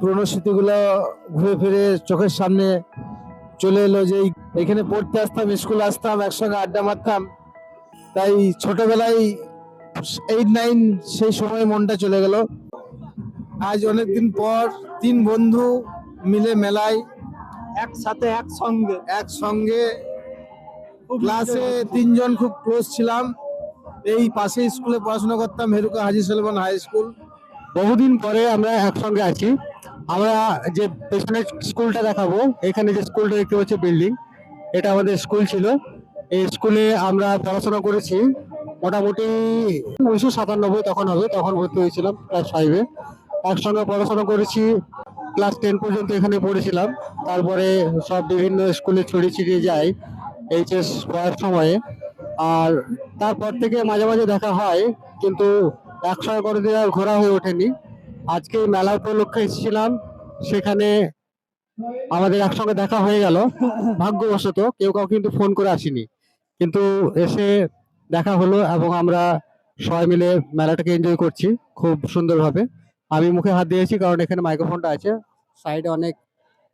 পুরোনো স্মৃতিগুলো ঘুরে ফিরে চোখের সামনে চলে এলো। যে এখানে পড়তে আসতাম, স্কুল আসতাম, একসঙ্গে আড্ডা মারতাম। তাই ছোটবেলায় 8-9 সেই সময় মনটা চলে গেল। আজ অনেকদিন পর তিন বন্ধু মিলে মেলায় একসাথে একসঙ্গে একসঙ্গে ক্লাসে তিনজন খুব ক্লোজ ছিলাম। এই পাশে স্কুলে পড়াশোনা করতাম, হেরুকা হাজী সুলেমান হাই স্কুল। বহুদিন পরে আমরা একসঙ্গে আছি। আমরা যে পেছনে স্কুলটা দেখাবো, এখানে যে স্কুলটা দেখতে পাচ্ছি বিল্ডিং, এটা আমাদের স্কুল ছিল। এই স্কুলে আমরা পড়াশোনা করেছি মোটামুটি 1997 তখন হবে, তখন ভর্তি হয়েছিলাম ক্লাস 5-এ। একসঙ্গে পড়াশোনা করেছি, ক্লাস 10 পর্যন্ত এখানে পড়েছিলাম। তারপরে সব বিভিন্ন স্কুলে ছড়িয়ে ছিটিয়ে যাই এইচএস পড়ার সময়ে। আর তারপর থেকে মাঝে মাঝে দেখা হয়, কিন্তু একসঙ্গে কোনোদিন আর ঘোরা হয়ে ওঠেনি। আজকে মেলা উপলক্ষে এসেছিলাম, সেখানে আমাদের একসঙ্গে দেখা হয়ে গেল ভাগ্যবশত। কেউ কাউকে কিন্তু ফোন করে আসিনি, কিন্তু এসে দেখা হলো এবং আমরা সবাই মিলে মেলাটাকে এনজয় করছি খুব সুন্দরভাবে। আমি মুখে হাত দিয়েছি কারণ এখানে মাইক্রোফোনটা আছে, সাইডে অনেক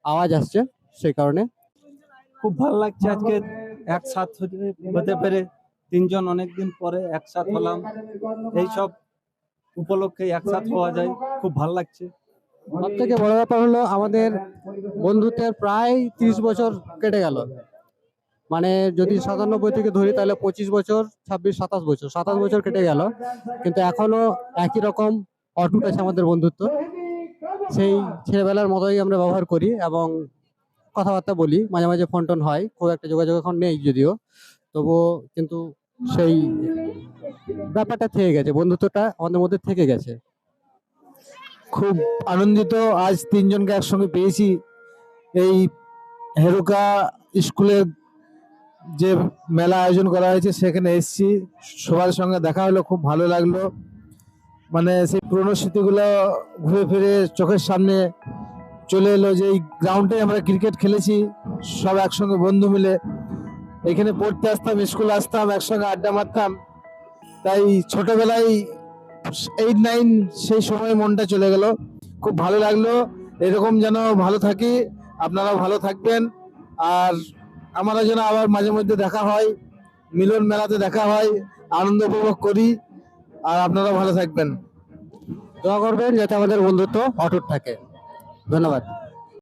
আওয়াজ আসছে সেই কারণে। খুব ভালো লাগছে আজকে একসাথ হতে পেরে। তিনজন অনেকদিন পরে একসাথ হলাম, এইসব উপলক্ষে একসাথ হওয়া যায়, খুব ভালো লাগছে। সব থেকে বড় ব্যাপার হলো আমাদের বন্ধুত্বের প্রায় 30 বছর কেটে গেল। মানে যদি 97 থেকে ধরি তাহলে 25 বছর, 27 বছর কেটে গেল, কিন্তু এখনো একই রকম অটুট আছে আমাদের বন্ধুত্ব। সেই ছেলেবেলার মতোই আমরা ব্যবহার করি এবং কথাবার্তা বলি, মাঝে মাঝে ফোন টোন হয়, খুব একটা যোগাযোগ এখন নেই যদিও, তবুও কিন্তু সেই ব্যাপারটা থেকে গেছে, বন্ধুত্বটা আমাদের মধ্যে থেকে গেছে। খুব আনন্দিত আজ তিনজনকে একসঙ্গে পেয়েছি। এই হেরুকা স্কুলের যে মেলা আয়োজন করা হয়েছে সেখানে এসেছি, সবার সঙ্গে দেখা হলো, খুব ভালো লাগলো। মানে সেই পুরোনো স্মৃতিগুলো ঘুরে ফিরে চোখের সামনে চলে এলো। যে এই গ্রাউন্ডে আমরা ক্রিকেট খেলেছি সব একসঙ্গে বন্ধু মিলে। এখানে পড়তে আসতাম, স্কুল আসতাম, একসঙ্গে আড্ডা মারতাম। তাই ছোটবেলায় 8-9 সেই সময় মনটা চলে গেল, খুব ভালো লাগলো। এরকম যেন ভালো থাকি, আপনারাও ভালো থাকবেন। আর আমরা যেন আবার মাঝে মধ্যে দেখা হয়, মিলন মেলাতে দেখা হয়, আনন্দ উপভোগ করি। আর আপনারাও ভালো থাকবেন। দোয়া করবেন যাতে আমাদের বন্ধুত্ব অটুট থাকে। ধন্যবাদ।